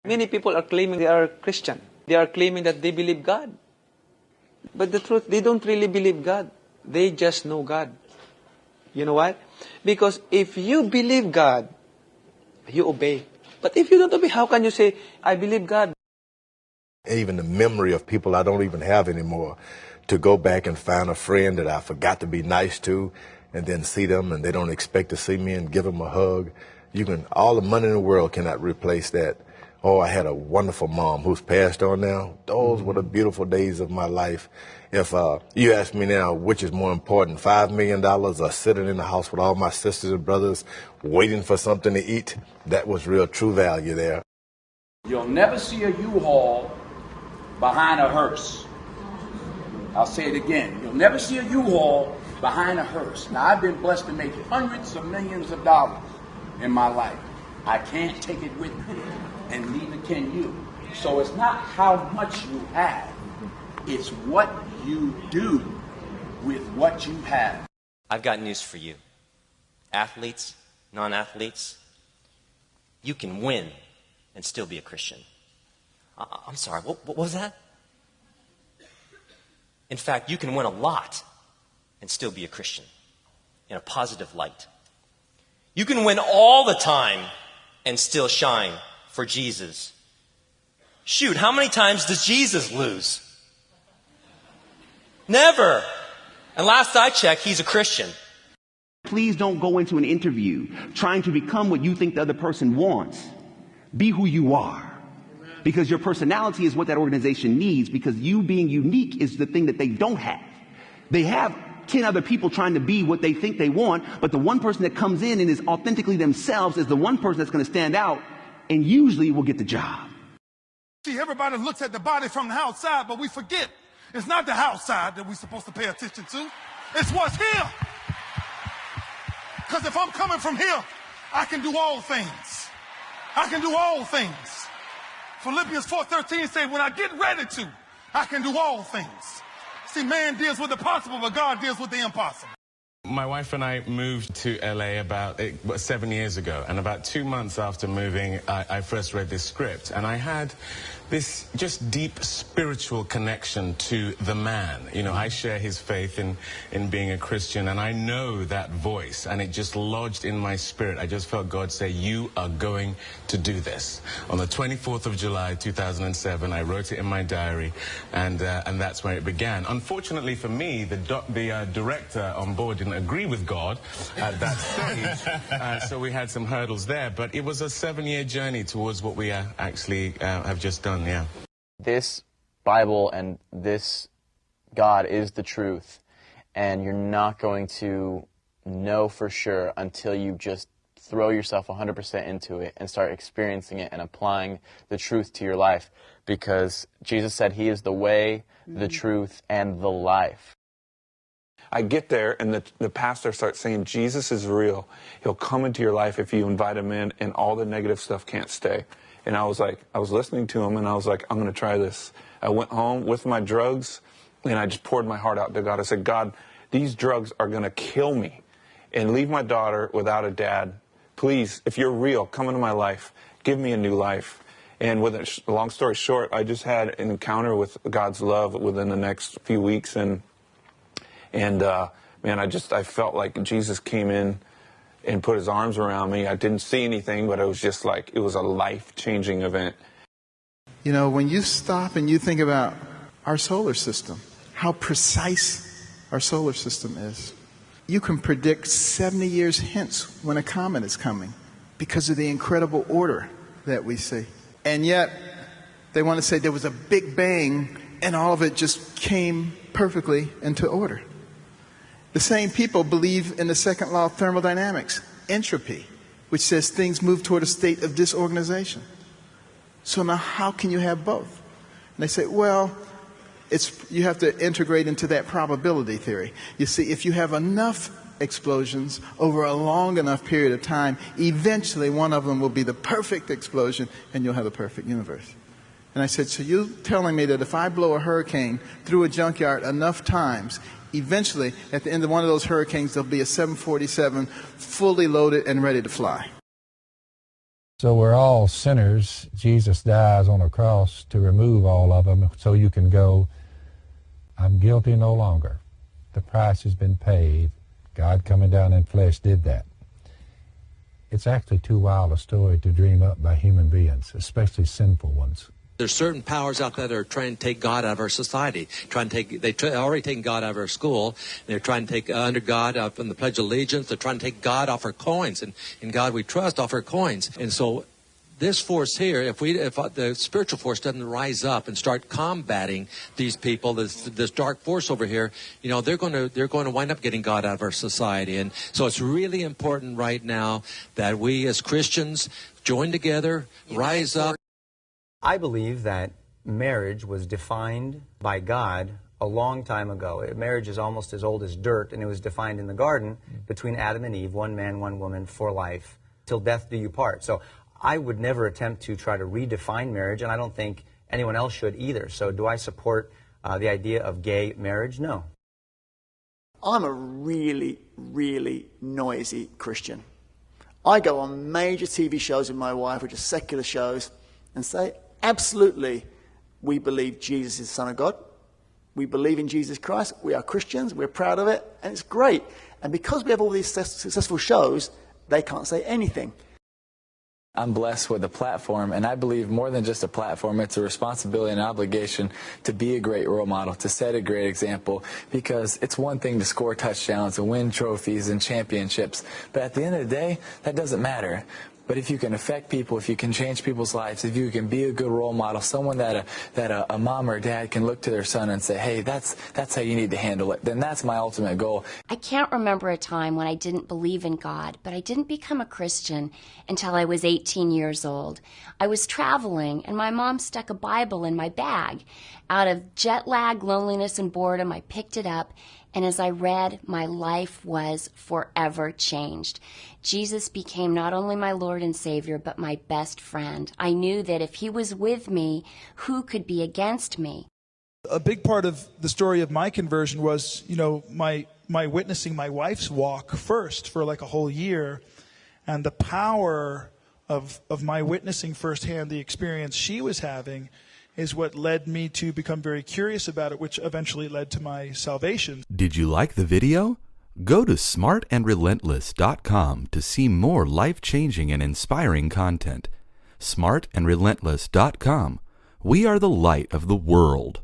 Many people are claiming they are Christian. They are claiming that they believe God. But the truth, they don't really believe God. They just know God. You know why? Because if you believe God, you obey. But if you don't obey, how can you say, I believe God? Even the memory of people I don't even have anymore, to go back and find a friend that I forgot to be nice to, and then see them and they don't expect to see me and give them a hug. All the money in the world cannot replace that. Oh, I had a wonderful mom who's passed on now. Those were the beautiful days of my life. If you ask me now, which is more important, $5 million or sitting in the house with all my sisters and brothers waiting for something to eat, that was real true value there. You'll never see a U-Haul behind a hearse. I'll say it again. You'll never see a U-Haul behind a hearse. Now, I've been blessed to make hundreds of millions of dollars in my life. I can't take it with me, and neither can you. So it's not how much you have. It's what you do with what you have. I've got news for you. Athletes, non-athletes, you can win and still be a Christian. I'm sorry, what was that? In fact, you can win a lot and still be a Christian in a positive light. You can win all the time and still shine for Jesus. Shoot, how many times does Jesus lose? Never. And last I checked, he's a Christian. Please don't go into an interview trying to become what you think the other person wants. Be who you are. Because your personality is what that organization needs, because you being unique is the thing that they don't have. They have 10 other people trying to be what they think they want, but the one person that comes in and is authentically themselves is the one person that's going to stand out and usually will get the job. See, everybody looks at the body from the outside, but we forget it's not the outside that we're supposed to pay attention to. It's what's here. Because if I'm coming from here, I can do all things. I can do all things. Philippians 4:13 says, when I get ready to, I can do all things. See, man deals with the possible, but God deals with the impossible. My wife and I moved to LA about 7 years ago, and about 2 months after moving, I first read this script, and I had this just deep spiritual connection to the man. You know, I share his faith in being a Christian, and I know that voice, and it just lodged in my spirit. I just felt God say, you are going to do this. On the 24th of July, 2007, I wrote it in my diary, and that's where it began. Unfortunately for me, the director on board didn't agree with God at that stage, so we had some hurdles there, but it was a 7-year journey towards what we actually have just done. Yeah. This Bible and this God is the truth, and you're not going to know for sure until you just throw yourself 100% into it and start experiencing it and applying the truth to your life, because Jesus said he is the way, the truth, and the life. I get there, and the pastor starts saying, Jesus is real. He'll come into your life if you invite him in, and all the negative stuff can't stay. And I was listening to him, and I was like, I'm going to try this. I went home with my drugs, and I just poured my heart out to God. I said, God, these drugs are going to kill me and leave my daughter without a dad. Please, if you're real, come into my life. Give me a new life. And with a long story short, I just had an encounter with God's love within the next few weeks, and man, I felt like Jesus came in and put his arms around me. I didn't see anything, but it was just like, it was a life-changing event. You know, when you stop and you think about our solar system, how precise our solar system is, you can predict 70 years hence when a comet is coming because of the incredible order that we see. And yet, they want to say there was a big bang and all of it just came perfectly into order. The same people believe in the second law of thermodynamics, entropy, which says things move toward a state of disorganization. So now how can you have both? And they say, well, you have to integrate into that probability theory. You see, if you have enough explosions over a long enough period of time, eventually one of them will be the perfect explosion and you'll have a perfect universe. And I said, so you're telling me that if I blow a hurricane through a junkyard enough times, eventually, at the end of one of those hurricanes, there'll be a 747 fully loaded and ready to fly. So we're all sinners. Jesus dies on a cross to remove all of them so you can go, I'm guilty no longer. The price has been paid. God coming down in flesh did that. It's actually too wild a story to dream up by human beings, especially sinful ones. There's certain powers out there that are trying to take God out of our society. Already taken God out of our school. They're trying to take under God from the Pledge of Allegiance. They're trying to take God off our coins, and in God we trust off our coins. And so this force here, if the spiritual force doesn't rise up and start combating these people, this dark force over here, they're going to wind up getting God out of our society. And so it's really important right now that we as Christians join together, rise up. I believe that marriage was defined by God a long time ago. Marriage is almost as old as dirt, and it was defined in the garden between Adam and Eve, one man, one woman, for life, till death do you part. So I would never attempt to try to redefine marriage, and I don't think anyone else should either. So do I support the idea of gay marriage? No. I'm a really, really noisy Christian. I go on major TV shows with my wife, which are secular shows, and say, absolutely, we believe Jesus is the Son of God. We believe in Jesus Christ. We are Christians. We're proud of it. And it's great. And because we have all these successful shows, they can't say anything. I'm blessed with a platform, and I believe more than just a platform, it's a responsibility and obligation to be a great role model, to set a great example, because it's one thing to score touchdowns and win trophies and championships, but at the end of the day, that doesn't matter. But if you can affect people, if you can change people's lives, if you can be a good role model, someone that a mom or dad can look to their son and say, hey, that's how you need to handle it, then that's my ultimate goal. I can't remember a time when I didn't believe in God, but I didn't become a Christian until I was 18 years old. I was traveling, and my mom stuck a Bible in my bag. Out of jet lag, loneliness, and boredom, I picked it up, and as I read, my life was forever changed. Jesus became not only my Lord and Savior, but my best friend. I knew that if he was with me, who could be against me? A big part of the story of my conversion was, my witnessing my wife's walk first for like a whole year, and the power of my witnessing firsthand the experience she was having is what led me to become very curious about it, which eventually led to my salvation. Did you like the video? Go to smartandrelentless.com to see more life-changing and inspiring content. smartandrelentless.com. We are the light of the world.